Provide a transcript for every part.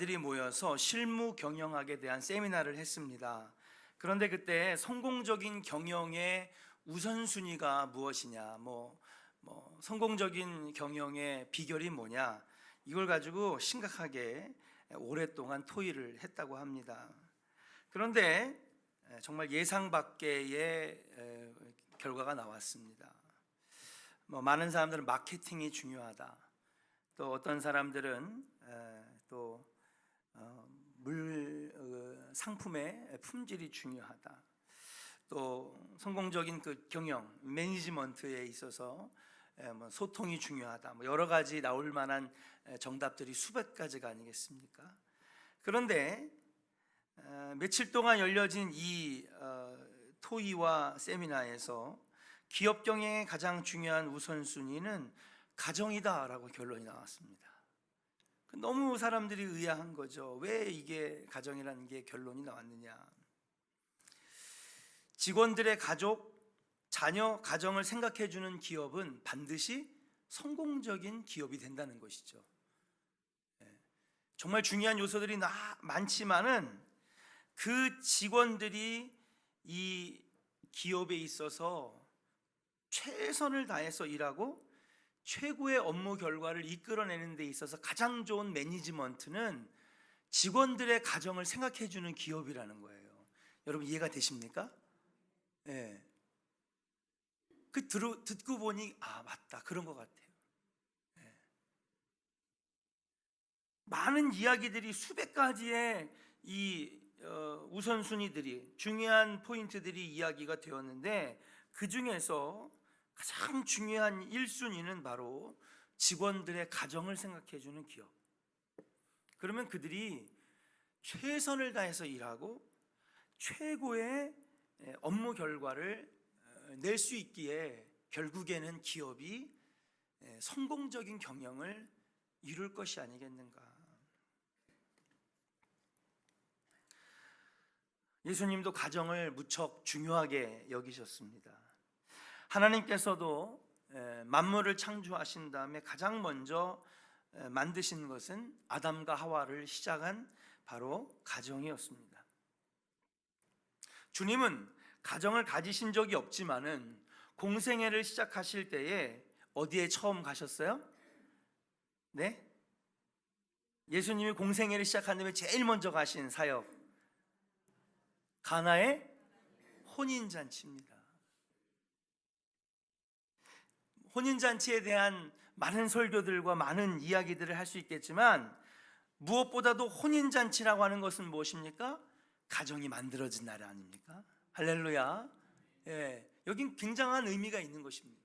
전문가들이 모여서 실무 경영학에 대한 세미나를 했습니다. 그런데 그때 성공적인 경영의 우선순위가 무엇이냐, 성공적인 경영의 비결이 뭐냐, 이걸 가지고 심각하게 오랫동안 토의를 했다고 합니다. 그런데 정말 예상 밖의 결과가 나왔습니다. 많은 사람들은 마케팅이 중요하다. 또 어떤 사람들은 상품의 품질이 중요하다. 또 성공적인 그 경영, 매니지먼트에 있어서 소통이 중요하다. 여러 가지 나올 만한 정답들이 수백 가지가 아니겠습니까? 그런데 며칠 동안 열려진 이 토의와 세미나에서 기업 경영의 가장 중요한 우선순위는 가정이다라고 결론이 나왔습니다. 너무 사람들이 의아한 거죠. 왜 이게 가정이라는 게 결론이 나왔느냐. 직원들의 가족, 자녀, 가정을 생각해 주는 기업은 반드시 성공적인 기업이 된다는 것이죠. 정말 중요한 요소들이 많지만은 그 직원들이 이 기업에 있어서 최선을 다해서 일하고 최고의 업무 결과를 이끌어내는 데 있어서 가장 좋은 매니지먼트는 직원들의 가정을 생각해 주는 기업이라는 거예요. 여러분 이해가 되십니까? 네. 듣고 보니 맞다, 그런 것 같아요. 네. 많은 이야기들이 수백 가지의 이 우선순위들이, 중요한 포인트들이 이야기가 되었는데 그 중에서 가장 중요한 1순위는 바로 직원들의 가정을 생각해 주는 기업. 그러면 그들이 최선을 다해서 일하고 최고의 업무 결과를 낼 수 있기에 결국에는 기업이 성공적인 경영을 이룰 것이 아니겠는가. 예수님도 가정을 무척 중요하게 여기셨습니다. 하나님께서도 만물을 창조하신 다음에 가장 먼저 만드신 것은 아담과 하와를 시작한 바로 가정이었습니다. 주님은 가정을 가지신 적이 없지만은 공생애를 시작하실 때에 어디에 처음 가셨어요? 네? 예수님이 공생애를 시작한 다음에 제일 먼저 가신 사역, 가나의 혼인잔치입니다. 혼인잔치에 대한 많은 설교들과 많은 이야기들을 할 수 있겠지만 무엇보다도 혼인잔치라고 하는 것은 무엇입니까? 가정이 만들어진 날 아닙니까? 할렐루야. 여긴 굉장한 의미가 있는 것입니다.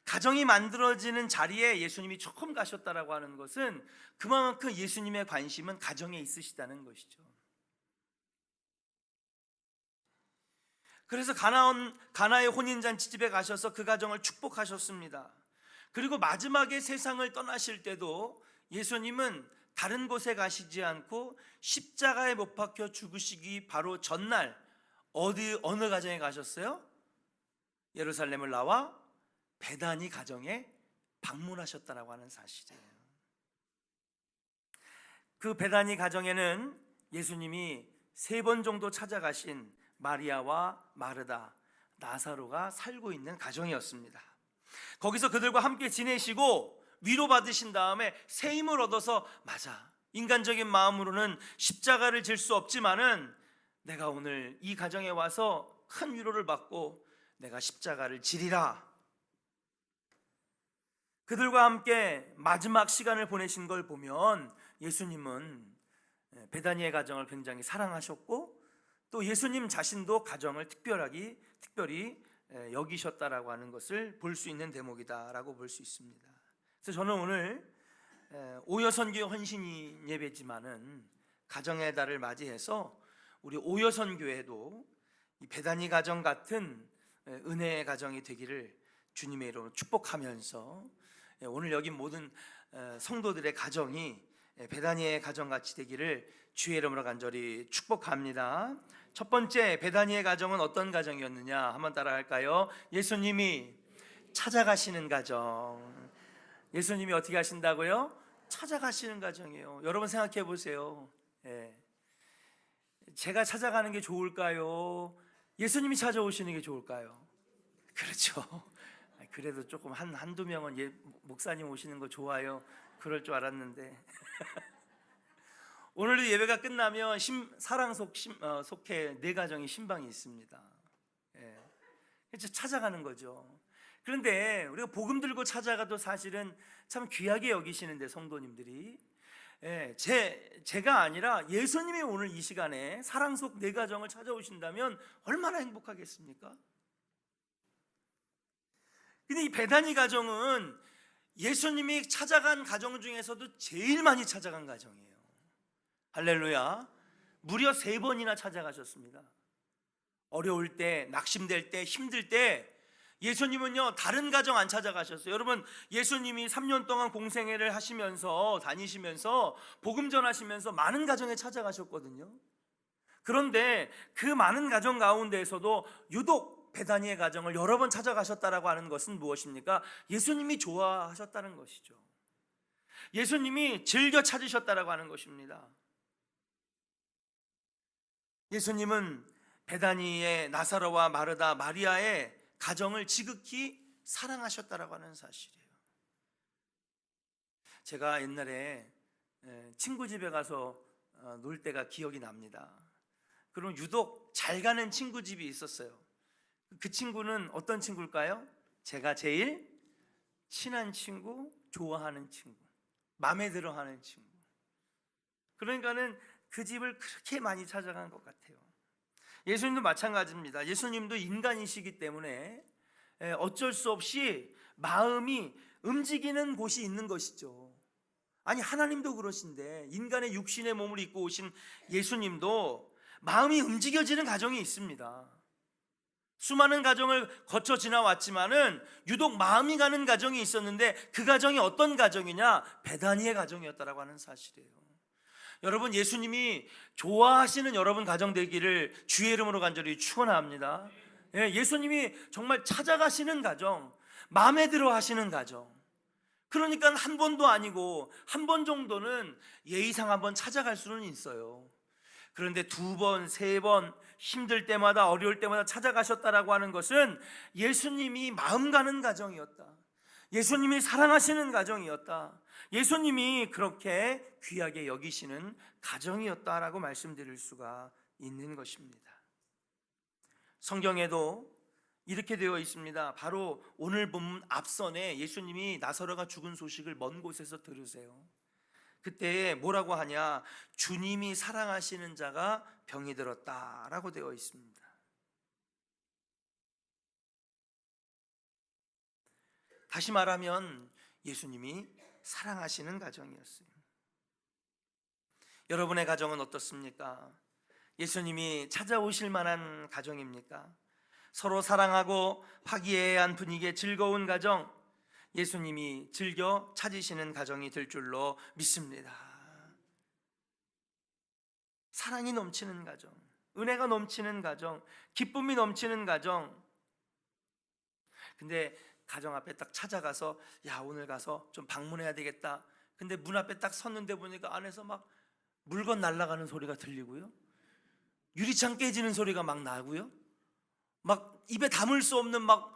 가정이 만들어지는 자리에 예수님이 처음 가셨다라고 하는 것은 그만큼 예수님의 관심은 가정에 있으시다는 것이죠. 그래서 가나의 혼인잔치 집에 가셔서 그 가정을 축복하셨습니다. 그리고 마지막에 세상을 떠나실 때도 예수님은 다른 곳에 가시지 않고 십자가에 못 박혀 죽으시기 바로 전날 어느 가정에 가셨어요? 예루살렘을 나와 베다니 가정에 방문하셨다라고 하는 사실이에요. 그 베다니 가정에는 예수님이 3번 정도 찾아가신 마리아와 마르다, 나사로가 살고 있는 가정이었습니다. 거기서 그들과 함께 지내시고 위로받으신 다음에 새 힘을 얻어서, 맞아, 인간적인 마음으로는 십자가를 질 수 없지만은 내가 오늘 이 가정에 와서 큰 위로를 받고 내가 십자가를 지리라. 그들과 함께 마지막 시간을 보내신 걸 보면 예수님은 베다니의 가정을 굉장히 사랑하셨고 또 예수님 자신도 가정을 특별히 여기셨다라고 하는 것을 볼 수 있는 대목이다라고 볼 수 있습니다. 그래서 저는 오늘 오여선교회 헌신 예배지만은 가정의 달을 맞이해서 우리 오여선교회도 이 베다니 가정 같은 은혜의 가정이 되기를 주님의 이름으로 축복하면서 오늘 여기 모든 성도들의 가정이 베다니의 가정같이 되기를 주의 이름으로 간절히 축복합니다. 첫 번째, 베다니의 가정은 어떤 가정이었느냐 한번 따라할까요? 예수님이 찾아가시는 가정. 예수님이 어떻게 하신다고요? 찾아가시는 가정이에요. 여러분 생각해 보세요. 예. 제가 찾아가는 게 좋을까요? 예수님이 찾아오시는 게 좋을까요? 그렇죠. 그래도 조금 한두 명은 목사님 오시는 거 좋아요. 그럴 줄 알았는데. 오늘도 예배가 끝나면 사랑 속해 네 가정이 신방이 있습니다. 예. 그래서 찾아가는 거죠. 그런데 우리가 복음 들고 찾아가도 사실은 참 귀하게 여기시는데 성도님들이, 예, 제가 아니라 예수님이 오늘 이 시간에 사랑 속 내 가정을 찾아오신다면 얼마나 행복하겠습니까? 근데 이 베다니 가정은 예수님이 찾아간 가정 중에서도 제일 많이 찾아간 가정이에요. 할렐루야. 무려 3번이나 찾아가셨습니다. 어려울 때, 낙심될 때, 힘들 때 예수님은요 다른 가정 안 찾아가셨어요. 여러분, 예수님이 3년 동안 공생애를 하시면서 다니시면서 복음 전하시면서 많은 가정에 찾아가셨거든요. 그런데 그 많은 가정 가운데에서도 유독 베다니의 가정을 여러 번 찾아가셨다라고 하는 것은 무엇입니까? 예수님이 좋아하셨다는 것이죠. 예수님이 즐겨 찾으셨다라고 하는 것입니다. 예수님은 베다니의 나사로와 마르다, 마리아의 가정을 지극히 사랑하셨다라고 하는 사실이에요. 제가 옛날에 친구 집에 가서 놀 때가 기억이 납니다. 그럼 유독 잘 가는 친구 집이 있었어요. 그 친구는 어떤 친구일까요? 제가 제일 친한 친구, 좋아하는 친구, 마음에 들어하는 친구. 그러니까는 그 집을 그렇게 많이 찾아간 것 같아요. 예수님도 마찬가지입니다. 예수님도 인간이시기 때문에 어쩔 수 없이 마음이 움직이는 곳이 있는 것이죠. 아니, 하나님도 그러신데 인간의 육신의 몸을 입고 오신 예수님도 마음이 움직여지는 가정이 있습니다. 수많은 가정을 거쳐 지나왔지만은 유독 마음이 가는 가정이 있었는데 그 가정이 어떤 가정이냐? 베다니의 가정이었다라고 하는 사실이에요. 여러분, 예수님이 좋아하시는 여러분 가정 되기를 주의 이름으로 간절히 축원합니다. 예수님이 정말 찾아가시는 가정, 마음에 들어 하시는 가정. 그러니까 한 번도 아니고 한 번 정도는 예의상 한번 찾아갈 수는 있어요. 그런데 2번, 3번 힘들 때마다, 어려울 때마다 찾아가셨다라고 하는 것은 예수님이 마음 가는 가정이었다. 예수님이 사랑하시는 가정이었다. 예수님이 그렇게 귀하게 여기시는 가정이었다라고 말씀드릴 수가 있는 것입니다. 성경에도 이렇게 되어 있습니다. 바로 오늘 본 앞선에 예수님이 나사로가 죽은 소식을 먼 곳에서 들으세요. 그때 뭐라고 하냐? 주님이 사랑하시는 자가 병이 들었다라고 되어 있습니다. 다시 말하면 예수님이 사랑하시는 가정이었어요. 여러분의 가정은 어떻습니까? 예수님이 찾아오실 만한 가정입니까? 서로 사랑하고 화기애애한 분위기의 즐거운 가정, 예수님이 즐겨 찾으시는 가정이 될 줄로 믿습니다. 사랑이 넘치는 가정, 은혜가 넘치는 가정, 기쁨이 넘치는 가정. 근데 가정 앞에 딱 찾아가서 야, 오늘 가서 좀 방문해야 되겠다. 근데 문 앞에 딱 섰는데 보니까 안에서 막 물건 날아가는 소리가 들리고요, 유리창 깨지는 소리가 막 나고요, 막 입에 담을 수 없는 막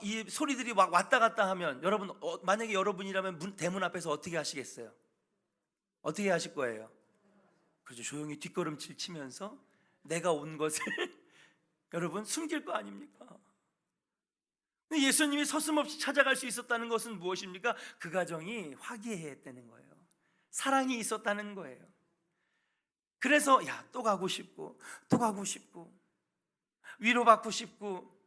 이 소리들이 막 왔다 갔다 하면 여러분, 만약에 여러분이라면 대문 앞에서 어떻게 하시겠어요? 어떻게 하실 거예요? 그렇죠. 조용히 뒷걸음질 치면서 내가 온 것을 여러분 숨길 거 아닙니까? 예수님이 서슴없이 찾아갈 수 있었다는 것은 무엇입니까? 그 가정이 화기애애했다는 거예요. 사랑이 있었다는 거예요. 그래서 야, 또 가고 싶고 또 가고 싶고 위로받고 싶고.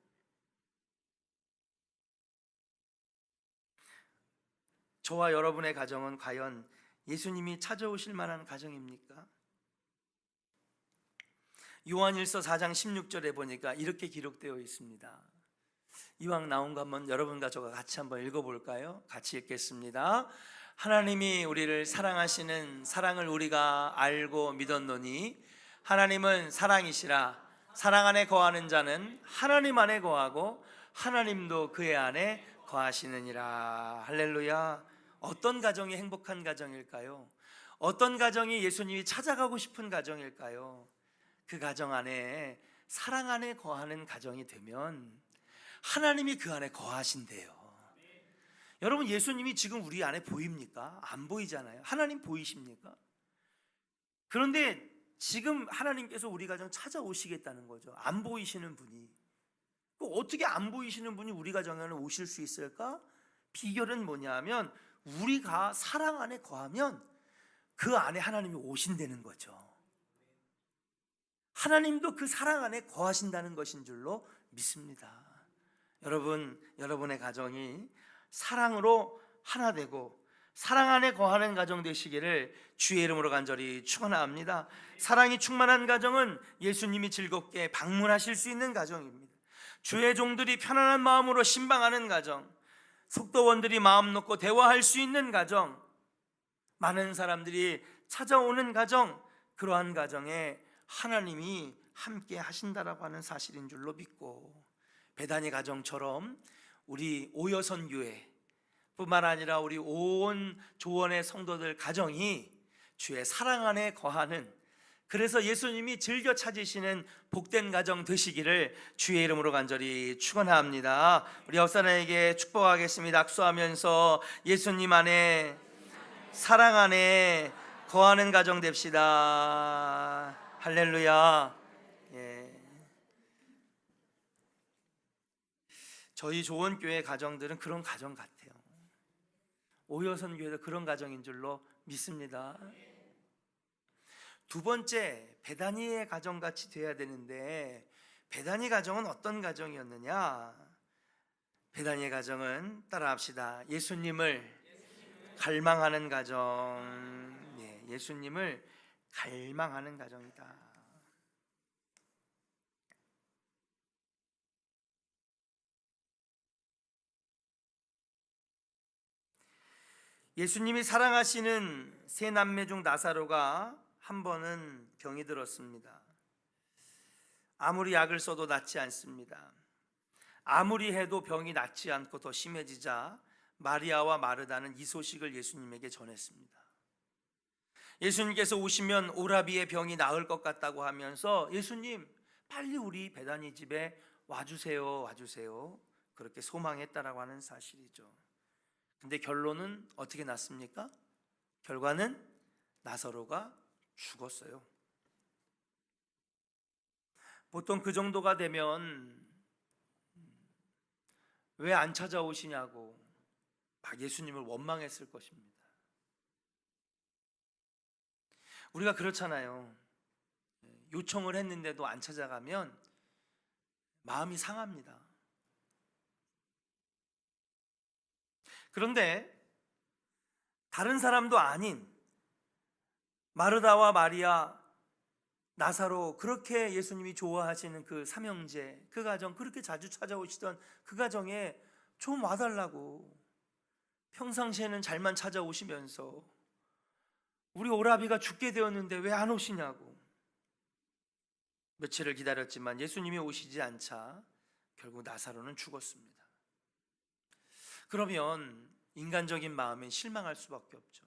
저와 여러분의 가정은 과연 예수님이 찾아오실 만한 가정입니까? 요한일서 4장 16절에 보니까 이렇게 기록되어 있습니다. 이왕 나온 거 한번 여러분과 저가 같이 한번 읽어볼까요? 같이 읽겠습니다. 하나님이 우리를 사랑하시는 사랑을 우리가 알고 믿었노니 하나님은 사랑이시라. 사랑 안에 거하는 자는 하나님 안에 거하고 하나님도 그의 안에 거하시느니라. 할렐루야. 어떤 가정이 행복한 가정일까요? 어떤 가정이 예수님이 찾아가고 싶은 가정일까요? 그 가정 안에 사랑 안에 거하는 가정이 되면 하나님이 그 안에 거하신대요. 여러분, 예수님이 지금 우리 안에 보입니까? 안 보이잖아요. 하나님 보이십니까? 그런데 지금 하나님께서 우리 가정 찾아오시겠다는 거죠. 안 보이시는 분이. 어떻게 안 보이시는 분이 우리 가정에 오실 수 있을까? 비결은 뭐냐 하면 우리가 사랑 안에 거하면 그 안에 하나님이 오신다는 거죠. 하나님도 그 사랑 안에 거하신다는 것인 줄로 믿습니다. 여러분, 여러분의 가정이 사랑으로 하나 되고 사랑 안에 거하는 가정 되시기를 주의 이름으로 간절히 축원합니다. 사랑이 충만한 가정은 예수님이 즐겁게 방문하실 수 있는 가정입니다. 주의 종들이 편안한 마음으로 신방하는 가정, 속도원들이 마음 놓고 대화할 수 있는 가정, 많은 사람들이 찾아오는 가정, 그러한 가정에 하나님이 함께 하신다라고 하는 사실인 줄로 믿고, 베다니 가정처럼 우리 오여선 교회 뿐만 아니라 우리 온 조원의 성도들 가정이 주의 사랑 안에 거하는, 그래서 예수님이 즐겨 찾으시는 복된 가정 되시기를 주의 이름으로 간절히 축원합니다. 우리 옆사람에게 축복하겠습니다. 악수하면서 예수님 안에 사랑 안에 거하는 가정 됩시다. 할렐루야. 예. 저희 조원교회 가정들은 그런 가정 같아요. 오여선 교회도 그런 가정인 줄로 믿습니다. 두 번째, 베다니의 가정같이 돼야 되는데, 베다니 가정은 어떤 가정이었느냐? 베다니의 가정은 따라합시다. 예수님을 갈망하는 가정. 예수님을 갈망하는 가정이다. 예수님이 사랑하시는 세 남매 중 나사로가 한 번은 병이 들었습니다. 아무리 약을 써도 낫지 않습니다. 아무리 해도 병이 낫지 않고 더 심해지자 마리아와 마르다는 이 소식을 예수님에게 전했습니다. 예수님께서 오시면 오라비의 병이 나을 것 같다고 하면서 예수님 빨리 우리 베다니 집에 와주세요 그렇게 소망했다라고 하는 사실이죠. 근데 결론은 어떻게 났습니까? 결과는 나사로가 죽었어요. 보통 그 정도가 되면 왜 안 찾아오시냐고 막 예수님을 원망했을 것입니다. 우리가 그렇잖아요. 요청을 했는데도 안 찾아가면 마음이 상합니다. 그런데 다른 사람도 아닌 마르다와 마리아, 나사로, 그렇게 예수님이 좋아하시는 그 삼형제, 그 가정, 그렇게 자주 찾아오시던 그 가정에 좀 와달라고, 평상시에는 잘만 찾아오시면서 우리 오라비가 죽게 되었는데 왜 안 오시냐고. 며칠을 기다렸지만 예수님이 오시지 않자 결국 나사로는 죽었습니다. 그러면 인간적인 마음엔 실망할 수밖에 없죠.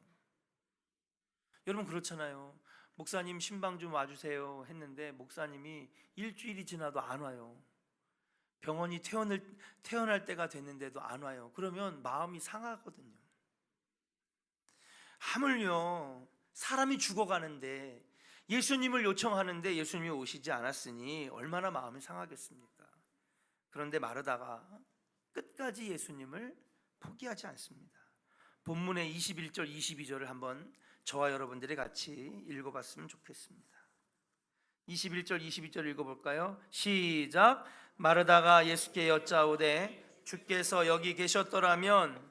여러분 그렇잖아요. 목사님 신방 좀 와주세요 했는데 목사님이 일주일이 지나도 안 와요. 병원이 퇴원할 때가 됐는데도 안 와요. 그러면 마음이 상하거든요. 하물며 사람이 죽어가는데 예수님을 요청하는데 예수님이 오시지 않았으니 얼마나 마음이 상하겠습니까? 그런데 마르다가 끝까지 예수님을 포기하지 않습니다. 본문의 21절 22절을 한번 저와 여러분들이 같이 읽어봤으면 좋겠습니다. 21절 22절 읽어볼까요? 시작. 마르다가 예수께 여짜오되 주께서 여기 계셨더라면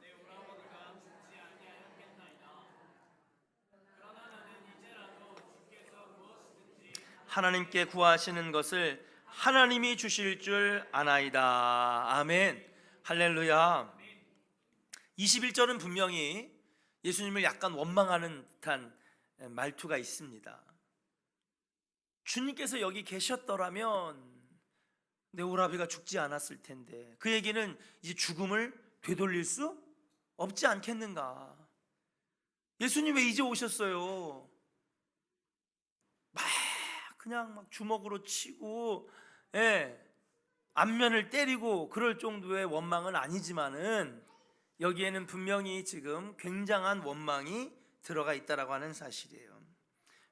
하나님께 구하시는 것을 하나님이 주실 줄 아나이다. 아멘. 할렐루야. 21절은 분명히 예수님을 약간 원망하는 듯한 말투가 있습니다. 주님께서 여기 계셨더라면 내 오라비가 죽지 않았을 텐데, 그 얘기는 이제 죽음을 되돌릴 수 없지 않겠는가. 예수님 왜 이제 오셨어요? 막 그냥 막 주먹으로 치고, 예, 안면을 때리고 그럴 정도의 원망은 아니지만은 여기에는 분명히 지금 굉장한 원망이 들어가 있다라고 하는 사실이에요.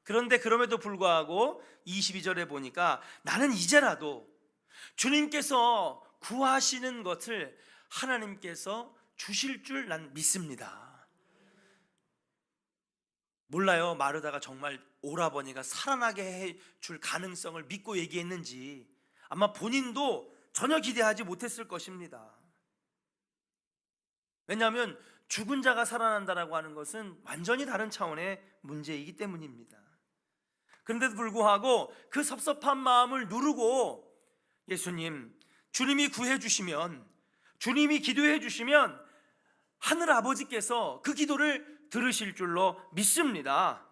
그런데 그럼에도 불구하고 22절에 보니까 나는 이제라도 주님께서 구하시는 것을 하나님께서 주실 줄 난 믿습니다. 몰라요, 마르다가 정말 오라버니가 살아나게 해줄 가능성을 믿고 얘기했는지 아마 본인도 전혀 기대하지 못했을 것입니다. 왜냐하면 죽은 자가 살아난다라고 하는 것은 완전히 다른 차원의 문제이기 때문입니다. 그런데도 불구하고 그 섭섭한 마음을 누르고 예수님, 주님이 구해 주시면, 주님이 기도해 주시면 하늘 아버지께서 그 기도를 들으실 줄로 믿습니다.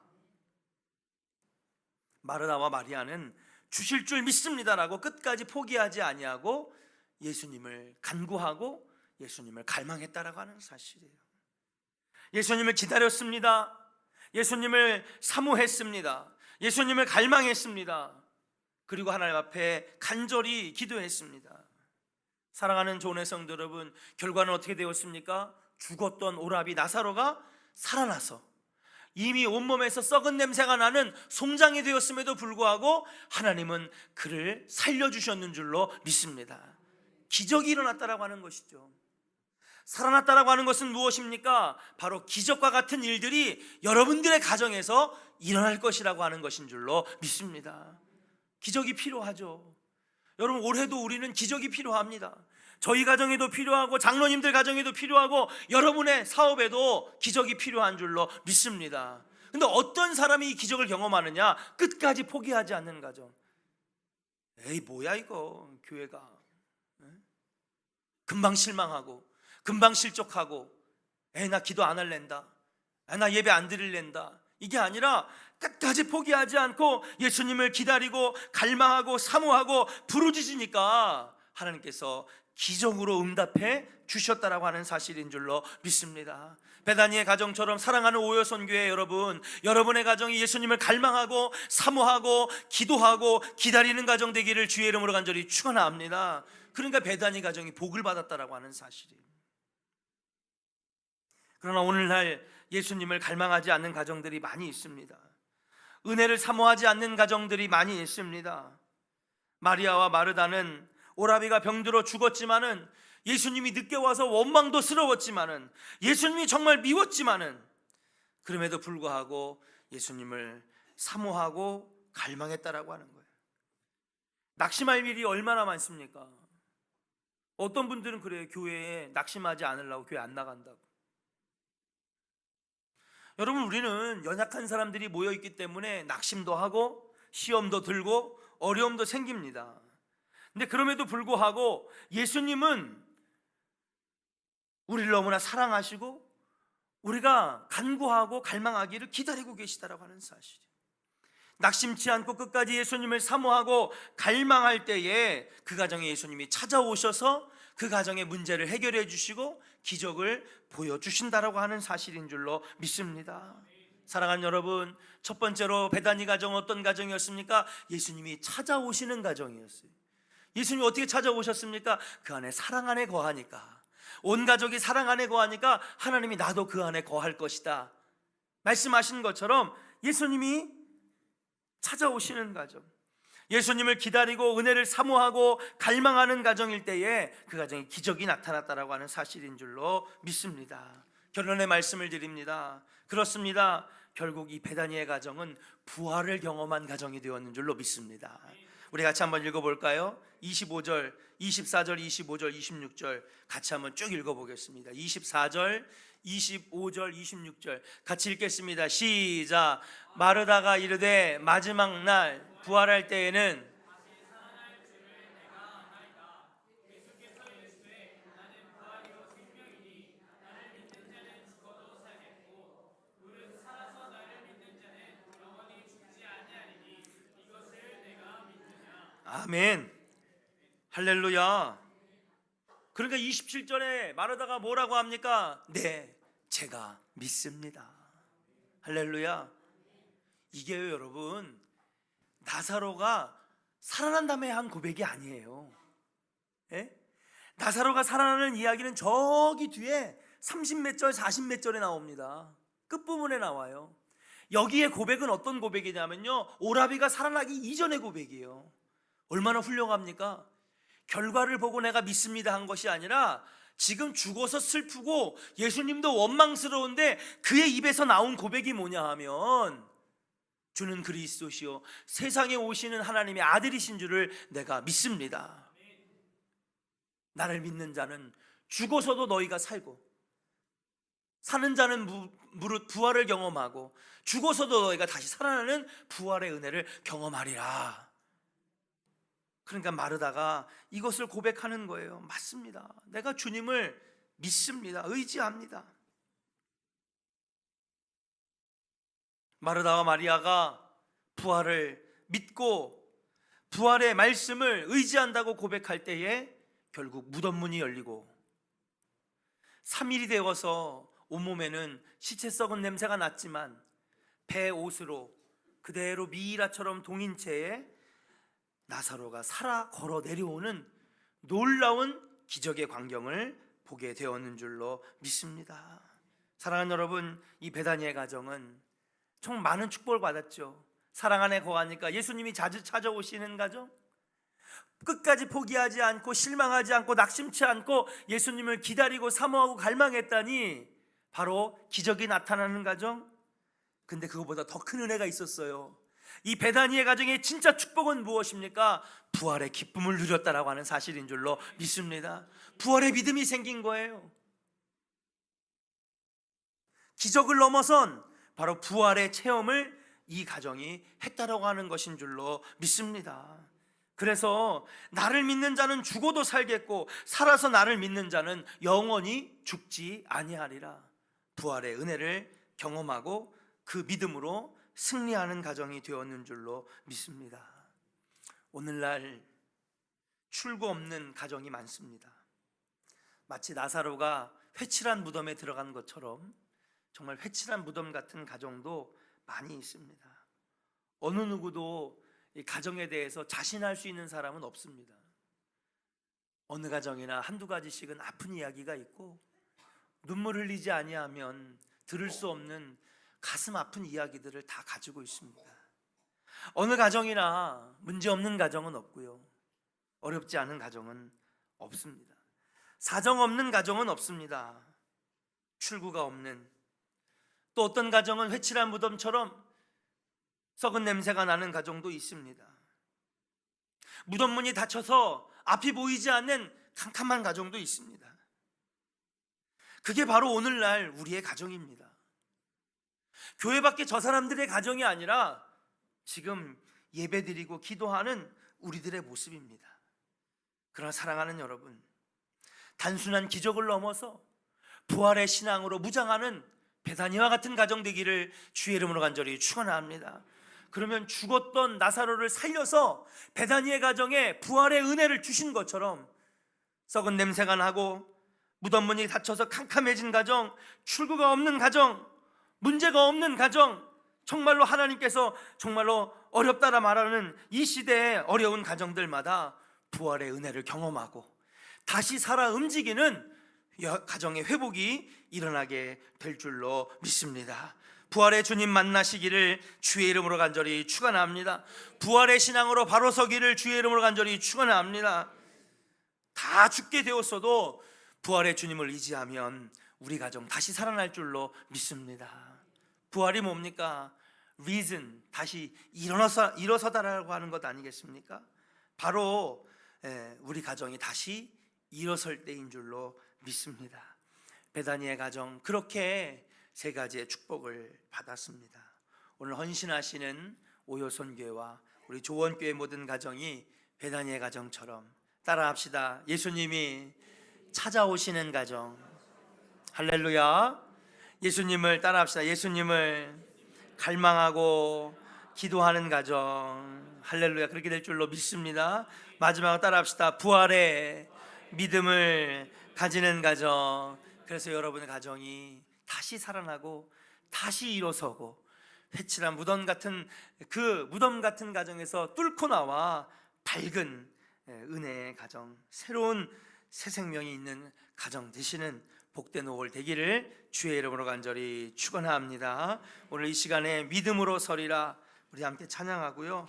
마르다와 마리아는 주실 줄 믿습니다라고 끝까지 포기하지 아니하고 예수님을 간구하고 예수님을 갈망했다라고 하는 사실이에요. 예수님을 기다렸습니다. 예수님을 사모했습니다. 예수님을 갈망했습니다. 그리고 하나님 앞에 간절히 기도했습니다. 사랑하는 좋은 성도 여러분, 결과는 어떻게 되었습니까? 죽었던 오라비 나사로가 살아나서 이미 온몸에서 썩은 냄새가 나는 송장이 되었음에도 불구하고 하나님은 그를 살려주셨는 줄로 믿습니다. 기적이 일어났다라고 하는 것이죠. 살아났다라고 하는 것은 무엇입니까? 바로 기적과 같은 일들이 여러분들의 가정에서 일어날 것이라고 하는 것인 줄로 믿습니다. 기적이 필요하죠. 여러분, 올해도 우리는 기적이 필요합니다. 저희 가정에도 필요하고 장로님들 가정에도 필요하고 여러분의 사업에도 기적이 필요한 줄로 믿습니다. 근데 어떤 사람이 이 기적을 경험하느냐? 끝까지 포기하지 않는 가정. 에이, 뭐야 이거 교회가, 금방 실망하고 금방 실족하고, 에이, 나 기도 안 할랜다, 나 예배 안 드릴랜다, 이게 아니라 끝까지 포기하지 않고 예수님을 기다리고 갈망하고 사모하고 부르짖으니까 하나님께서 기적으로 응답해 주셨다라고 하는 사실인 줄로 믿습니다. 베다니의 가정처럼 사랑하는 오여선교회 여러분, 여러분의 가정이 예수님을 갈망하고 사모하고 기도하고 기다리는 가정 되기를 주의 이름으로 간절히 축원합니다. 그러니까 베다니 가정이 복을 받았다라고 하는 사실이에요. 그러나 오늘날 예수님을 갈망하지 않는 가정들이 많이 있습니다. 은혜를 사모하지 않는 가정들이 많이 있습니다. 마리아와 마르다는 오라비가 병들어 죽었지만은, 예수님이 늦게 와서 원망도스러웠지만은, 예수님이 정말 미웠지만은, 그럼에도 불구하고 예수님을 사모하고 갈망했다라고 하는 거예요. 낙심할 일이 얼마나 많습니까? 어떤 분들은 그래요. 교회에 낙심하지 않으려고 교회 안 나간다고. 여러분, 우리는 연약한 사람들이 모여있기 때문에 낙심도 하고 시험도 들고 어려움도 생깁니다. 근데 그럼에도 불구하고 예수님은 우리를 너무나 사랑하시고 우리가 간구하고 갈망하기를 기다리고 계시다라고 하는 사실이에요. 낙심치 않고 끝까지 예수님을 사모하고 갈망할 때에 그 가정에 예수님이 찾아오셔서 그 가정의 문제를 해결해 주시고 기적을 보여주신다라고 하는 사실인 줄로 믿습니다. 사랑하는 여러분, 첫 번째로 베다니 가정 어떤 가정이었습니까? 예수님이 찾아오시는 가정이었어요. 예수님이 어떻게 찾아오셨습니까? 그 안에 사랑 안에 거하니까, 온 가족이 사랑 안에 거하니까 하나님이 나도 그 안에 거할 것이다 말씀하신 것처럼 예수님이 찾아오시는 가정, 예수님을 기다리고 은혜를 사모하고 갈망하는 가정일 때에 그 가정에 기적이 나타났다라고 하는 사실인 줄로 믿습니다. 결론의 말씀을 드립니다. 그렇습니다. 결국 이 베다니의 가정은 부활을 경험한 가정이 되었는 줄로 믿습니다. 우리 같이 한번 읽어볼까요? 25절, 24절, 25절, 26절 같이 한번 쭉 읽어보겠습니다. 24절, 25절, 26절 같이 읽겠습니다. 시작. 마르다가 이르되 마지막 날 부활할 때에는 아멘, 할렐루야. 그러니까 27절에 마르다가 뭐라고 합니까? 네, 제가 믿습니다. 할렐루야. 이게요, 여러분, 나사로가 살아난 다음에 한 고백이 아니에요. 예? 나사로가 살아나는 이야기는 저기 뒤에 30몇 절, 40몇 절에 나옵니다. 끝부분에 나와요. 여기에 고백은 어떤 고백이냐면요, 오라비가 살아나기 이전의 고백이에요. 얼마나 훌륭합니까? 결과를 보고 내가 믿습니다 한 것이 아니라 지금 죽어서 슬프고 예수님도 원망스러운데 그의 입에서 나온 고백이 뭐냐 하면, 주는 그리스도시요 세상에 오시는 하나님의 아들이신 줄을 내가 믿습니다. 나를 믿는 자는 죽어서도 너희가 살고, 사는 자는 무릇 부활을 경험하고, 죽어서도 너희가 다시 살아나는 부활의 은혜를 경험하리라. 그러니까 마르다가 이것을 고백하는 거예요. 맞습니다. 내가 주님을 믿습니다. 의지합니다. 마르다와 마리아가 부활을 믿고 부활의 말씀을 의지한다고 고백할 때에 결국 무덤 문이 열리고 3일이 되어서 온몸에는 시체 썩은 냄새가 났지만 배 옷으로 그대로 미이라처럼 동인 채에 나사로가 살아 걸어 내려오는 놀라운 기적의 광경을 보게 되었는 줄로 믿습니다. 사랑하는 여러분, 이 베다니의 가정은 정말 많은 축복을 받았죠. 사랑 안에 거하니까 예수님이 자주 찾아오시는 가정, 끝까지 포기하지 않고 실망하지 않고 낙심치 않고 예수님을 기다리고 사모하고 갈망했다니 바로 기적이 나타나는 가정. 근데 그것보다 더 큰 은혜가 있었어요. 이 베다니의 가정의 진짜 축복은 무엇입니까? 부활의 기쁨을 누렸다라고 하는 사실인 줄로 믿습니다. 부활의 믿음이 생긴 거예요. 기적을 넘어선 바로 부활의 체험을 이 가정이 했다라고 하는 것인 줄로 믿습니다. 그래서 나를 믿는 자는 죽어도 살겠고 살아서 나를 믿는 자는 영원히 죽지 아니하리라. 부활의 은혜를 경험하고 그 믿음으로 승리하는 가정이 되었는 줄로 믿습니다. 오늘날 출구 없는 가정이 많습니다. 마치 나사로가 회칠한 무덤에 들어간 것처럼 정말 회칠한 무덤 같은 가정도 많이 있습니다. 어느 누구도 이 가정에 대해서 자신할 수 있는 사람은 없습니다. 어느 가정이나 한두 가지씩은 아픈 이야기가 있고 눈물 흘리지 아니하면 들을 수 없는 가슴 아픈 이야기들을 다 가지고 있습니다. 어느 가정이나 문제 없는 가정은 없고요, 어렵지 않은 가정은 없습니다. 사정 없는 가정은 없습니다. 출구가 없는, 또 어떤 가정은 회칠한 무덤처럼 썩은 냄새가 나는 가정도 있습니다. 무덤 문이 닫혀서 앞이 보이지 않는 캄캄한 가정도 있습니다. 그게 바로 오늘날 우리의 가정입니다. 교회 밖에 저 사람들의 가정이 아니라 지금 예배드리고 기도하는 우리들의 모습입니다. 그러나 사랑하는 여러분, 단순한 기적을 넘어서 부활의 신앙으로 무장하는 베다니와 같은 가정 되기를 주의 이름으로 간절히 축원합니다. 그러면 죽었던 나사로를 살려서 베다니의 가정에 부활의 은혜를 주신 것처럼 썩은 냄새가 나고 무덤 문이 닫혀서 캄캄해진 가정, 출구가 없는 가정, 문제가 없는 가정, 정말로 하나님께서 정말로 어렵다라 말하는 이 시대의 어려운 가정들마다 부활의 은혜를 경험하고 다시 살아 움직이는 가정의 회복이 일어나게 될 줄로 믿습니다. 부활의 주님 만나시기를 주의 이름으로 간절히 축원합니다. 부활의 신앙으로 바로 서기를 주의 이름으로 간절히 축원합니다. 다 죽게 되었어도 부활의 주님을 의지하면 우리 가정 다시 살아날 줄로 믿습니다. 부활이 뭡니까? reason, 다시 일어서다라고 하는 것 아니겠습니까? 바로 우리 가정이 다시 일어설 때인 줄로 믿습니다. 베다니의 가정, 그렇게 세 가지의 축복을 받았습니다. 오늘 헌신하시는 오요선교회와 우리 조원교회 모든 가정이 베다니의 가정처럼 따라합시다. 예수님이 찾아오시는 가정. 할렐루야. 예수님을 따라합시다. 예수님을 갈망하고 기도하는 가정. 할렐루야. 그렇게 될 줄로 믿습니다. 마지막으로 따라합시다. 부활의 믿음을 가지는 가정. 그래서 여러분의 가정이 다시 살아나고 다시 일어서고 회칠한 무덤 같은 그 무덤 같은 가정에서 뚫고 나와 밝은 은혜의 가정, 새로운 새 생명이 있는 가정 되시는 복된 5월 되기를 주의 이름으로 간절히 축원합니다. 오늘 이 시간에 믿음으로 서리라 우리 함께 찬양하고요.